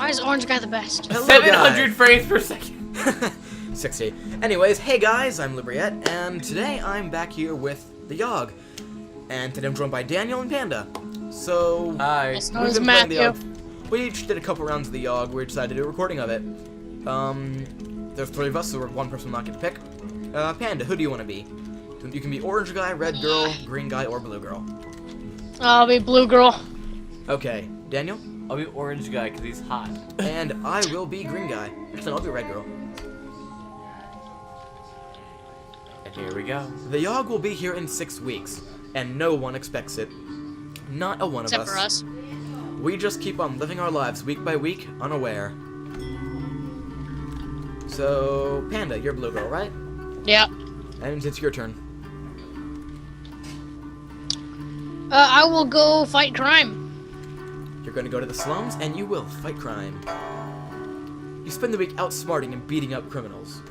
Why is Orange Guy the best? Hello, 700 guys. frames per second. 60. Anyways, hey guys, I'm Libriette, and today I'm back here with the Yawhg. And today I'm joined by Daniel and Panda. So, Hi. Yes, no, we've it's been playing the Matthew. Yawhg. We each did a couple rounds of the Yawhg. We decided to do a recording of it. There's 3 of us, so we're one person not get to pick. Panda, who do you want to be? You can be orange guy, red girl, green guy, or blue girl. I'll be Blue Girl. Okay, Daniel? I'll be orange guy because he's hot. And I will be green guy. Actually, I'll be red girl. And here we go. The Yawhg will be here in 6 weeks, and no one expects it. Not a one Except of for us. We just keep on living our lives week by week, unaware. So, Panda, you're blue girl, right? Yeah. And it's your turn. I will go fight crime. You're going to go to the slums, and you will fight crime. You spend the week outsmarting and beating up criminals.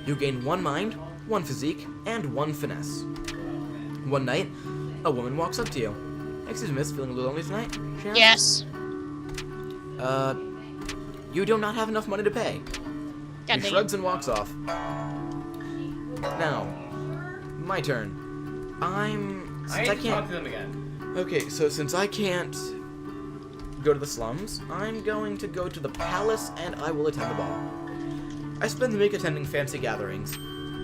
You gain 1 mind, 1 physique, and 1 finesse. One night, a woman walks up to you. Excuse me, miss, feeling a little lonely tonight? Sharon? Yes. You do not have enough money to pay. God He dang shrugs and walks off. Now, my turn. Since I can't. to them again. Okay, so since I can't go to the slums, I'm going to go to the palace and I will attend the ball. I spend the week attending fancy gatherings.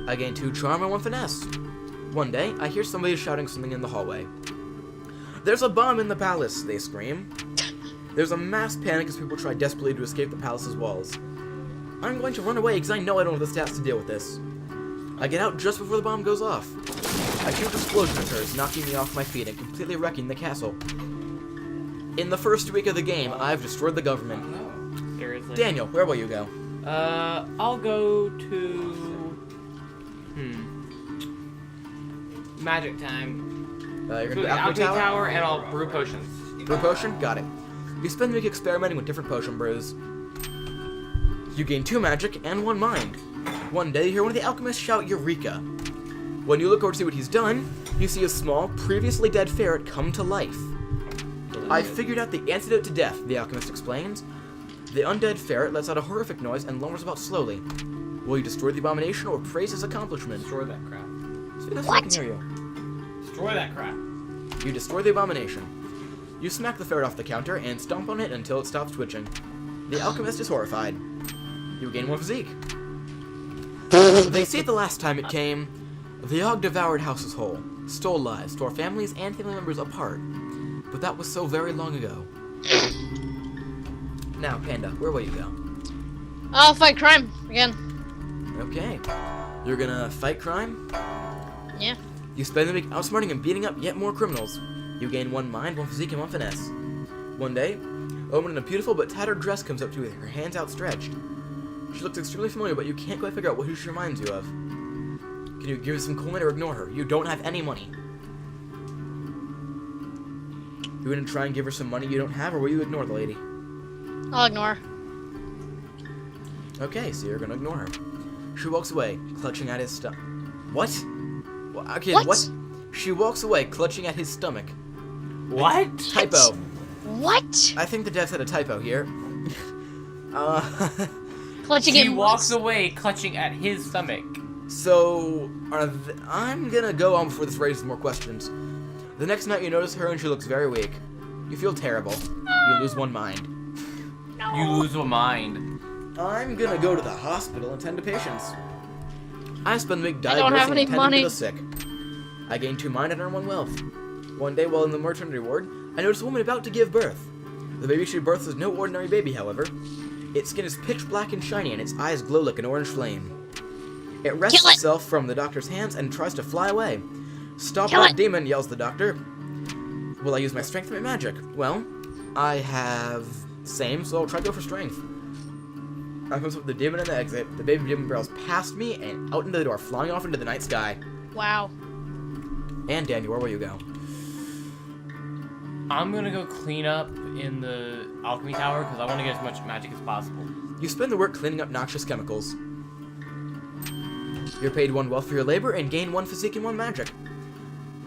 I gain 2 charm and 1 finesse. One day, I hear somebody shouting something in the hallway. There's a bomb in the palace, they scream. There's a mass panic as people try desperately to escape the palace's walls. I'm going to run away because I know I don't have the stats to deal with this. I get out just before the bomb goes off. A huge explosion occurs, knocking me off my feet and completely wrecking the castle. In the first week of the game, I've destroyed the government. Seriously. Daniel, where will you go? I'll go to... Magic time. You're To going to the the Alchemy Alchemy Tower? Tower, and I'll brew potions. Brew potion? Got it. You spend the week experimenting with different potion brews. You gain 2 magic and 1 mind. One day, you hear one of the alchemists shout, Eureka! When you look over to see what he's done, you see a small, previously dead ferret come to life. I figured out the antidote to death, the alchemist explains. The undead ferret lets out a horrific noise and lumbers about slowly. Will you destroy the abomination or praise his accomplishment? Destroy that crap. Speak up so I can hear you. Destroy that crap. You destroy the abomination. You smack the ferret off the counter and stomp on it until it stops twitching. The alchemist is horrified. You gain 1 physique. They say the last time it came, the Yawhg devoured houses whole, stole lives, tore families and family members apart. But that was so very long ago. Now, Panda, where will you go? I'll fight crime again. Okay. You're gonna fight crime? Yeah. You spend the week outsmarting and beating up yet more criminals. You gain 1 mind, 1 physique, and 1 finesse. One day, a woman in a beautiful but tattered dress comes up to you with her hands outstretched. She looks extremely familiar, but you can't quite figure out who she reminds you of. Can you give her some cool money or ignore her? You don't have any money. You gonna try and give her some money you don't have, or will you ignore the lady? I'll ignore. Okay, so you're gonna ignore her. She walks away, clutching at his stomach. What? Okay, What? She walks away, clutching at his stomach. What? Typo. What? I think the devs had a typo here. Clutching He him. walks away clutching at his stomach. So, I'm gonna go on before this raises more questions. The next night you notice her and she looks very weak. You feel terrible. You lose 1 mind. No. You lose a mind. I'm gonna go to the hospital and tend to patients. I spend the week I don't have diagnosing any and tending money. to the sick. I gain 2 mind and earn 1 wealth. One day while in the maternity ward, I notice a woman about to give birth. The baby she births is no ordinary baby, however. Its skin is pitch black and shiny and its eyes glow like an orange flame. It wrests Kill it. itself from the doctor's hands and tries to fly away. Stop Kill that it. demon, yells the doctor. Will I use my strength or my magic? Well, I have same, so I'll try to go for strength. I comes up with the demon in the exit. The baby demon barrels past me and out into the door, flying off into the night sky. Wow. And Daniel, where will you go? I'm gonna go clean up in the Alchemy Tower because I want to get as much magic as possible. You spend the work cleaning up noxious chemicals. You're paid 1 wealth for your labor and gain 1 physique and 1 magic.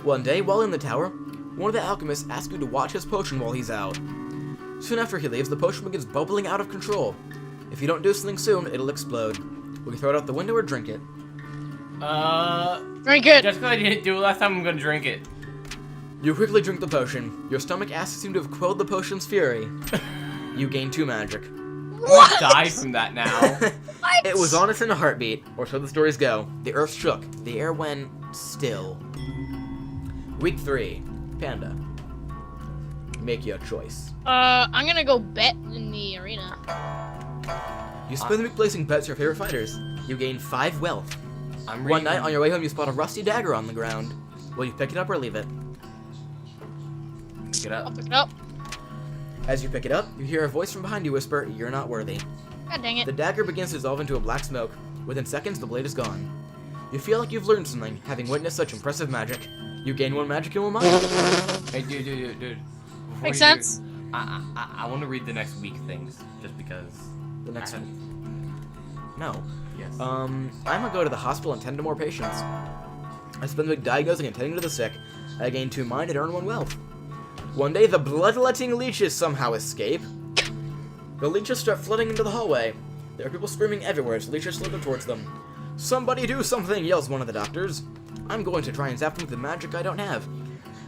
One day, while in the tower, one of the alchemists asks you to watch his potion while he's out. Soon after he leaves, the potion begins bubbling out of control. If you don't do something soon, it'll explode. We can throw it out the window or drink it. Drink it. Just because I didn't do it last time, I'm gonna drink it. You quickly drink the potion. Your stomach acids seem to have quelled the potion's fury. You gain 2 magic. What? Die from that now. What? It was on us in a heartbeat, or so the stories go. The earth shook. The air went still. Week 3. Panda. Make your choice. I'm gonna go bet in the arena. You spend the week placing bets with your favorite fighters. You gain 5 wealth. One night on your way home, you spot a rusty dagger on the ground. Will you pick it up or leave it? Pick it I'll up. pick it up. As you pick it up, you hear a voice from behind you whisper, "You're not worthy." God dang it. The dagger begins to dissolve into a black smoke. Within seconds, the blade is gone. You feel like you've learned something, having witnessed such impressive magic. You gain 1 magic and 1 mind. Hey, dude. Before Makes you do- sense. I want to read the next week things, just because. The next I had- one. No. Yes. I'm gonna go to the hospital and tend to more patients. I spend the week diagnosing and tending to the sick. I gain 2 mind and earn 1 wealth. One day, the bloodletting leeches somehow escape. The leeches start flooding into the hallway. There are people screaming everywhere as leeches slither towards them. "Somebody do something!" yells one of the doctors. I'm going to try and zap them with the magic I don't have.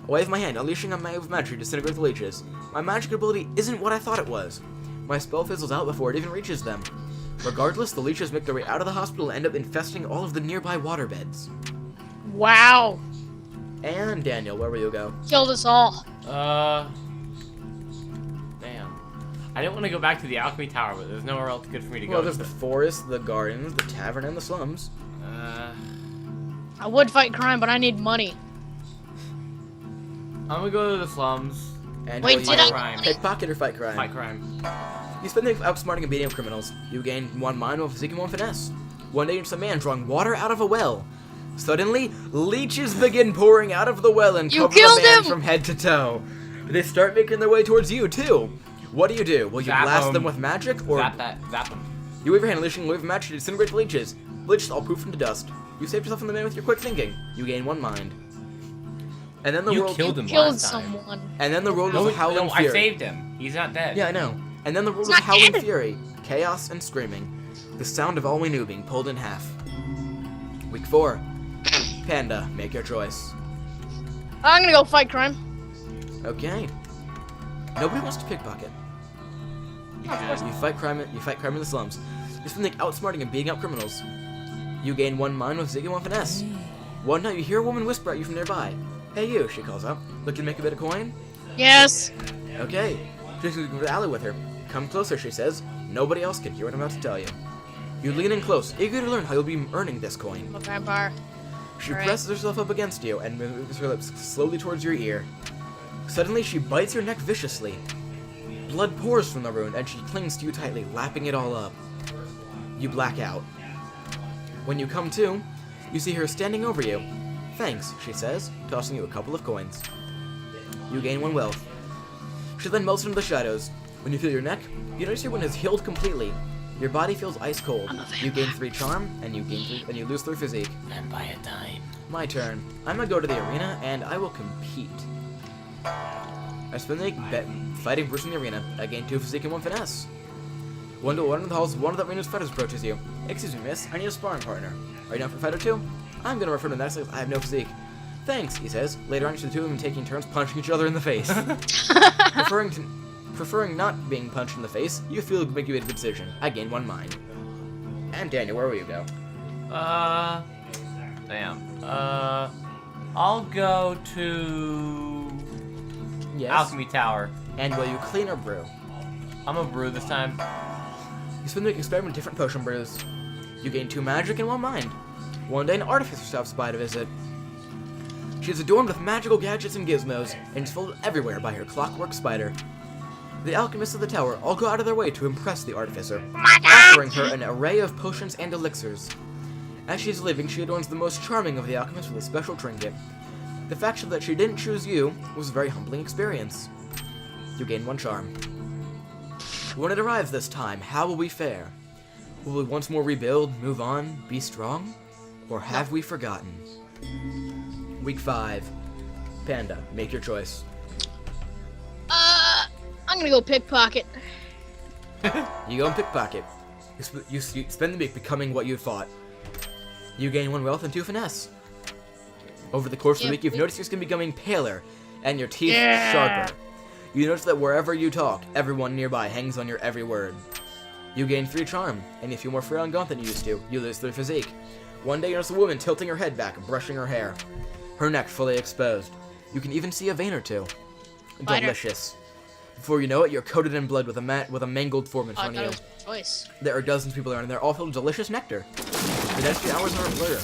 I wave my hand, unleashing a wave of magic to disintegrate the leeches. My magic ability isn't what I thought it was. My spell fizzles out before it even reaches them. Regardless, the leeches make their way out of the hospital and end up infesting all of the nearby waterbeds. Wow. And Daniel, where will you go? Killed us all. Damn. I didn't want to go back to the alchemy tower, but there's nowhere else good for me to Well, go. there's the forest, the gardens, the tavern, and the slums. I would fight crime, but I need money. I'm gonna go to the slums. And Wait, will did you I- crime. pickpocket or fight crime? Fight crime. You spend the day outsmarting and beating up criminals. You gain 1 mind, 1 physique, and 1 finesse. One day, it's a man drawing water out of a well. Suddenly, leeches begin pouring out of the well and You cover the killed man him! from head to toe. They start making their way towards you, too. What do? Will you Zap blast 'em. them with magic, or Zap them. you wave your hand, unleashing a wave of magic to disintegrate the leeches? The leeches all poof into dust. You saved yourself from the man with your quick thinking. You gain 1 mind. And then the You world killed him Killed last time. someone. And then the world No, is howling I fury. saved him. He's not dead. Yeah, I know. And then the world He's is not howling dead. fury, chaos, and screaming. The sound of all we knew being pulled in half. Week 4. Panda, make your choice. I'm gonna go fight crime. Okay. Nobody wants to pickpocket. You should. You fight crime in the slums. You spend the night outsmarting and beating up criminals. You gain 1 mind with Zig and 1 finesse. One night you hear a woman whisper at you from nearby. "Hey you," she calls out. "Looking to make a bit of coin?" Yes. Okay. She's going to the alley with her. "Come closer," she says. "Nobody else can hear what I'm about to tell you." You lean in close, eager to learn how you'll be earning this coin. I'm a vampire. She Alright. presses herself up against you and moves her lips slowly towards your ear. Suddenly, she bites your neck viciously. Blood pours from the wound, and she clings to you tightly, lapping it all up. You black out. When you come to, you see her standing over you. "Thanks," she says, tossing you a couple of coins. You gain 1 wealth. She then melts into the shadows. When you feel your neck, you notice your wound has healed completely. Your body feels ice cold. You gain 3 charm, and you lose 3 physique. Vampire time. My turn. I'm gonna go to the arena, and I will compete. I spend the night fighting Bruce in the arena. I gain 2 physique and 1 finesse. One of the halls, one of the arena's fighters approaches you. "Excuse me, miss, I need a sparring partner. Are you down for fighter 2? I'm gonna refer to that as I have no physique." "Thanks," he says. Later on, you see the 2 of them taking turns punching each other in the face. Preferring not being punched in the face, you feel make you made a good decision. I gain 1 mind. And Daniel, where will you go? Damn. I'll go to Yes. alchemy tower. And will you clean or brew? I'm gonna brew this time. You spend the week experimenting with different potion brews. You gain 2 magic and 1 mind. One day, an artificer stops by to visit. She is adorned with magical gadgets and gizmos, and is followed everywhere by her clockwork spider. The alchemists of the tower all go out of their way to impress the artificer, offering her an array of potions and elixirs. As she's leaving, she adorns the most charming of the alchemists with a special trinket. The fact that she didn't choose you was a very humbling experience. You gain 1 charm. When it arrives this time, how will we fare? Will we once more rebuild, move on, be strong? Or have we forgotten? Week 5. Panda, make your choice. I'm I'm gonna go pickpocket. You go and pickpocket. You spend the week becoming what you thought. You gain 1 wealth and 2 finesse. Over the course of the week, you've noticed your skin becoming paler and your teeth sharper. You notice that wherever you talk, everyone nearby hangs on your every word. You gain 3 charm, and you feel more frail and gaunt than you used to. You lose 3 physique. One day you notice a woman tilting her head back and brushing her hair. Her neck fully exposed. You can even see a vein or two. Delicious. Before you know it, you're coated in blood with a mangled form in front of you. Choice. There are dozens of people around, and they're all filled with delicious nectar. The next few hours are a blur.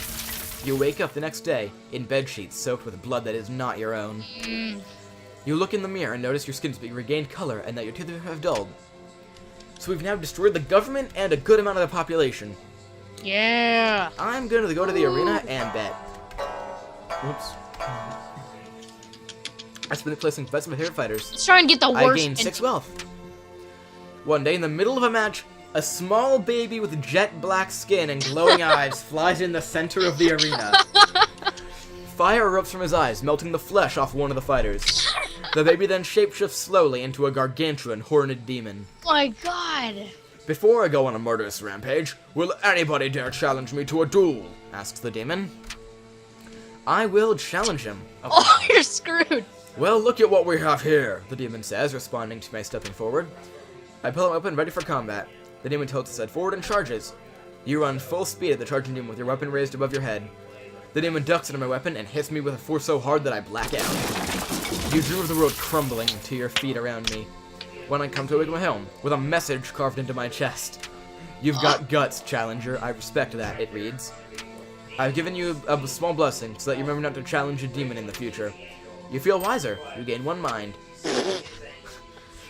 You wake up the next day in bed sheets soaked with blood that is not your own. You look in the mirror and notice your skin's regained color and that your teeth have dulled. So we've now destroyed the government and a good amount of the population. Yeah. I'm going to go to the arena and bet. Whoops. I spent it placing bets with my favorite fighters. Let's try and get the worst. I gained 6 wealth. One day, in the middle of a match, a small baby with jet black skin and glowing eyes flies in the center of the arena. Fire erupts from his eyes, melting the flesh off one of the fighters. The baby then shapeshifts slowly into a gargantuan horned demon. My God. Before I go on a murderous rampage, will anybody dare challenge me to a duel? Asks the demon. I will challenge him. Oh, you're screwed. Well, look at what we have here, the demon says, responding to my stepping forward. I pull him open, ready for combat. The demon tilts his head forward and charges. You run full speed at the charging demon with your weapon raised above your head. The demon ducks under my weapon and hits me with a force so hard that I black out. You dream of the world crumbling to your feet around me. When I come to awake my helm, with a message carved into my chest. You've got guts, challenger. I respect that, it reads. I've given you a small blessing so that you remember not to challenge a demon in the future. You feel wiser. You gain 1 mind.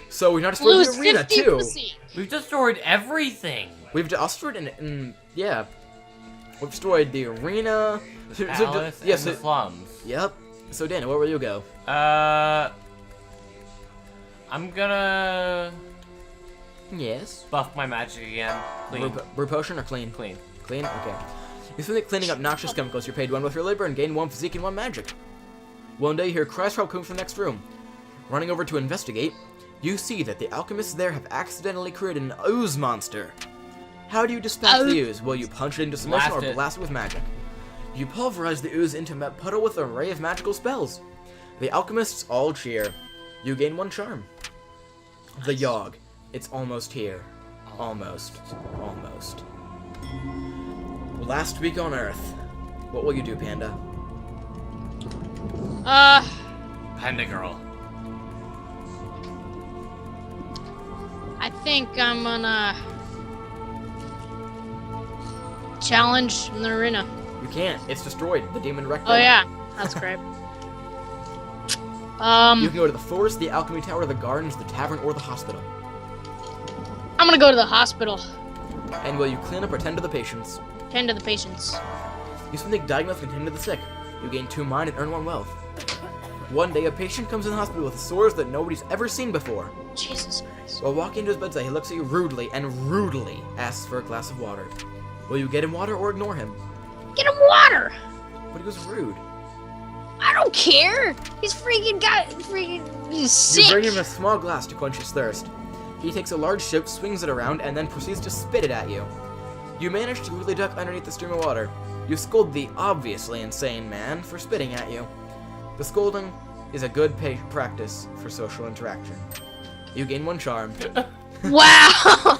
So we've not destroyed the arena, too. We've destroyed everything. We've destroyed yeah. We've destroyed the arena. The palace and the slums. Yep. So Dana, where will you go? I'm gonna... Yes. Buff my magic again. Clean. Brew potion or clean? Clean. Clean? Okay. You feel like cleaning up noxious chemicals. You're paid 1 with your labor and gain 1 physique and 1 magic. One day you hear cries for help coming from the next room. Running over to investigate, you see that the alchemists there have accidentally created an ooze monster. How do you dispatch the ooze? Well, you punch it into submission or blast it with magic. You pulverize the ooze into a puddle with an array of magical spells. The alchemists all cheer. You gain 1 charm. The Yawhg. It's almost here. Almost. Almost. Last week on Earth. What will you do, Panda? Panda girl. I think I'm gonna challenge in the arena. You can't. It's destroyed. The demon wrecked it. Oh yeah, that's great. You can go to the forest, the alchemy tower, the gardens, the tavern, or the hospital. I'm gonna go to the hospital. And will you clean up or tend to the patients? Tend to the patients. You spend the diagnose and tend to the sick. You gain 2 mind and earn 1 wealth. One day, a patient comes in the hospital with sores that nobody's ever seen before. Jesus Christ. While walking into his bedside, he looks at you rudely and rudely asks for a glass of water. Will you get him water or ignore him? Get him water! But he was rude. I don't care! He's he's sick! You bring him a small glass to quench his thirst. He takes a large chip, swings it around, and then proceeds to spit it at you. You manage to quickly duck underneath the stream of water. You scold the obviously insane man for spitting at you. The scolding is a good practice for social interaction. You gain 1 charm. Wow!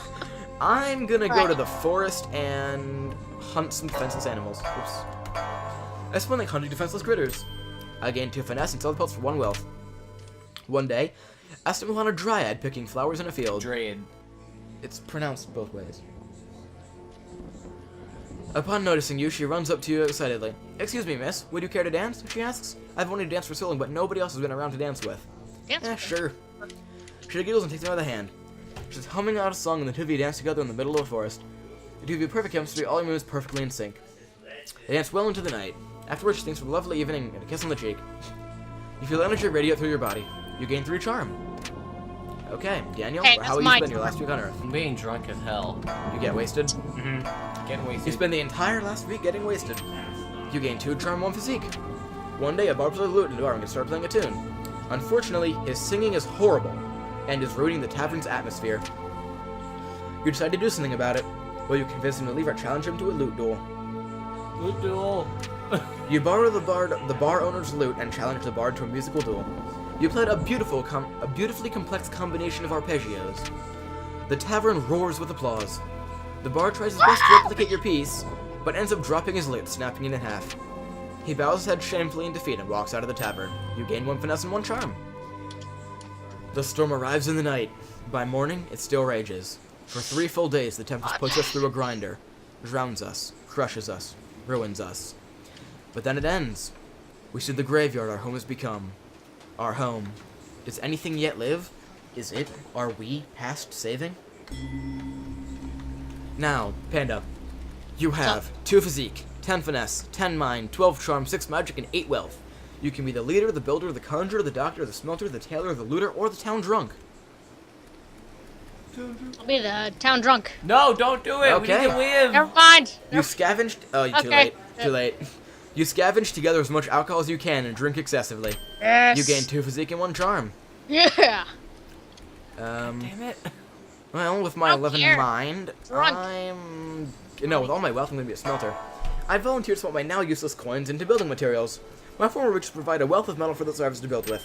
I'm gonna go to the forest and hunt some defenseless animals. Oops. I spend like hunting defenseless critters. I gain 2 finesse and sell the pelts for 1 wealth. One day, I stumble on a dryad picking flowers in a field. Dryad. It's pronounced both ways. Upon noticing you, she runs up to you excitedly. Excuse me, miss, would you care to dance? She asks. I've wanted to dance for so long, but nobody else has been around to dance with. Sure. She giggles and takes me by the hand. She's humming out a song and the 2 of you dance together in the middle of the forest. The 2 of you perfect chemistry, all your moves perfectly in sync. They dance well into the night. Afterwards, she thinks for a lovely evening and a kiss on the cheek. You feel energy radiate through your body. You gain 3 charm. Okay, Daniel, hey, how will you spend your last week on Earth? I'm being drunk as hell. You get wasted? Mm-hmm. Getting wasted. You spend the entire last week getting wasted. You gain 2 charm, 1 physique. One day, a barber plays a lute and a bar and can start playing a tune. Unfortunately, his singing is horrible. and is ruining the tavern's atmosphere. You decide to do something about it. Will you convince him to leave or challenge him to a loot duel? Loot duel. You borrow the bar owner's loot and challenge the bard to a musical duel. You played a beautifully complex combination of arpeggios. The tavern roars with applause. The bard tries his best to replicate your piece, but ends up dropping his lute, snapping it in half. He bows his head shamefully in defeat and walks out of the tavern. You gain 1 finesse and 1 charm. The storm arrives in the night. By morning, it still rages. For 3 full days, the tempest puts us through a grinder, drowns us, crushes us, ruins us. But then it ends. We see the graveyard our home has become. Our home. Does anything yet live? Is it? Are we past saving? Now, Panda, you have 2 physique, 10 finesse, 10 mind, 12 charm, 6 magic, and 8 wealth. You can be the leader, the builder, the conjurer, the doctor, the smelter, the tailor, the looter, or the town drunk. I'll be the town drunk. No, don't do it. Okay. We need to live. Never mind. You scavenged. Oh, too Okay. late. Too late. You scavenge together as much alcohol as you can and drink excessively. Yes. You gain 2 physique and 1 charm. Yeah. Damn it. Well, with my Don't 11 care. mind, Drunk. No, with all my wealth, I'm gonna be a smelter. I volunteered to swap my now useless coins into building materials. My former riches provide a wealth of metal for the survivors to build with.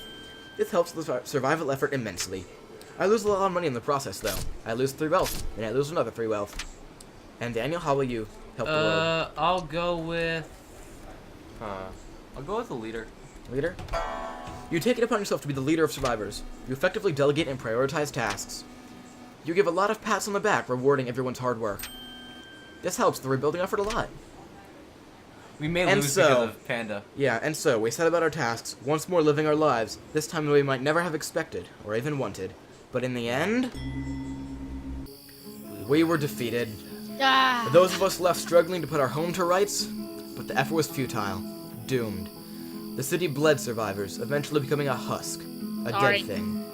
This helps the survival effort immensely. I lose a lot of money in the process, though. I lose 3 wealth, and I lose another 3 wealth. And Daniel, how will you help the world? I'll go with. I'll go with the leader. Leader? You take it upon yourself to be the leader of survivors. You effectively delegate and prioritize tasks. You give a lot of pats on the back, rewarding everyone's hard work. This helps the rebuilding effort a lot. We may And lose so- because of Panda. Yeah, and so, we set about our tasks, once more living our lives, this time the way we might never have expected, or even wanted. But in the end, we were defeated. Ah. Those of us left struggling to put our home to rights, but the effort was futile. Doomed. The city bled survivors, eventually becoming a husk, a Sorry. dead thing.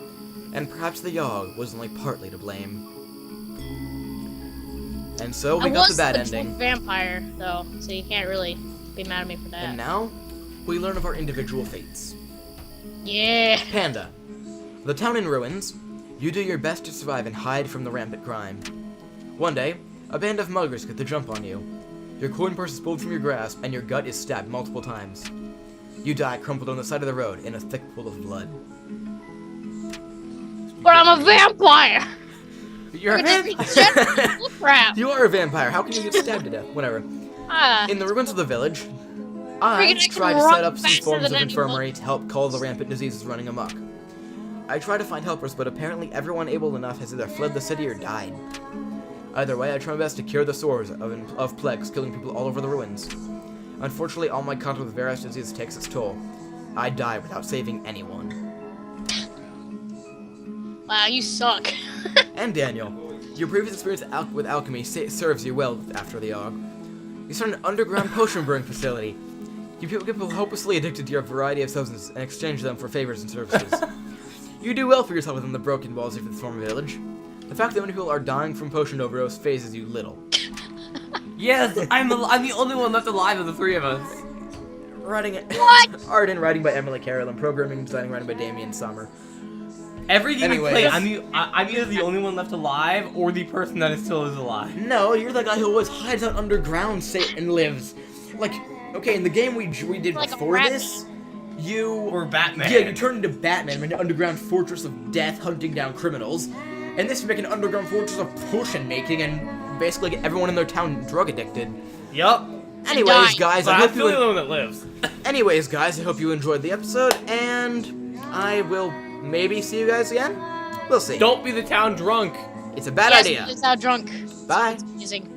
And perhaps the Yawhg was only partly to blame. And so we got the bad ending. Vampire, though, so you can't really be mad at me for that. And now, we learn of our individual fates. Yeah. Panda. The town in ruins. You do your best to survive and hide from the rampant crime. One day, a band of muggers get the jump on you. Your coin purse is pulled from your grasp, and your gut is stabbed multiple times. You die crumpled on the side of the road in a thick pool of blood. But I'm a vampire! You're a Look at this reject- crap. You are a vampire. How can you get stabbed to death? Whatever. Ah. In the ruins of the village, I Freaking tried to run set up some faster forms of than infirmary to help cull the rampant diseases running amok. I tried to find helpers, but apparently everyone able enough has either fled the city or died. Either way, I try my best to cure the sores of plagues killing people all over the ruins. Unfortunately, all my contact with various diseases takes its toll. I die without saving anyone. Wow, you suck. And Daniel, your previous experience with alchemy serves you well after the Yawhg. You start an underground potion brewing facility. You people get hopelessly addicted to your variety of substances and exchange them for favors and services. You do well for yourself within the broken walls of this former village. The fact that many people are dying from potion overdose phases you little. Yes, I'm the only one left alive of the 3 of us. Writing it. What? Art and writing by Emily Carroll and programming and designing writing by Damien Sommer. Every game Anyways. we play, I'm either the only one left alive or the person that is still is alive. No, you're the guy who always hides out underground and lives. Like, okay, in the game we did Like a before rat this, you Or Batman. Yeah, you turn into Batman, an underground fortress of death, hunting down criminals. And this you make an underground fortress of potion making and basically get everyone in their town drug addicted. Yup. Anyways, die. guys, But I I'm hope still the you. only one that lives. Anyways, guys, I hope you enjoyed the episode, and I will maybe see you guys again. We'll see. Don't be the town drunk. It's a bad Yes, idea. it's how drunk. Bye. Amazing.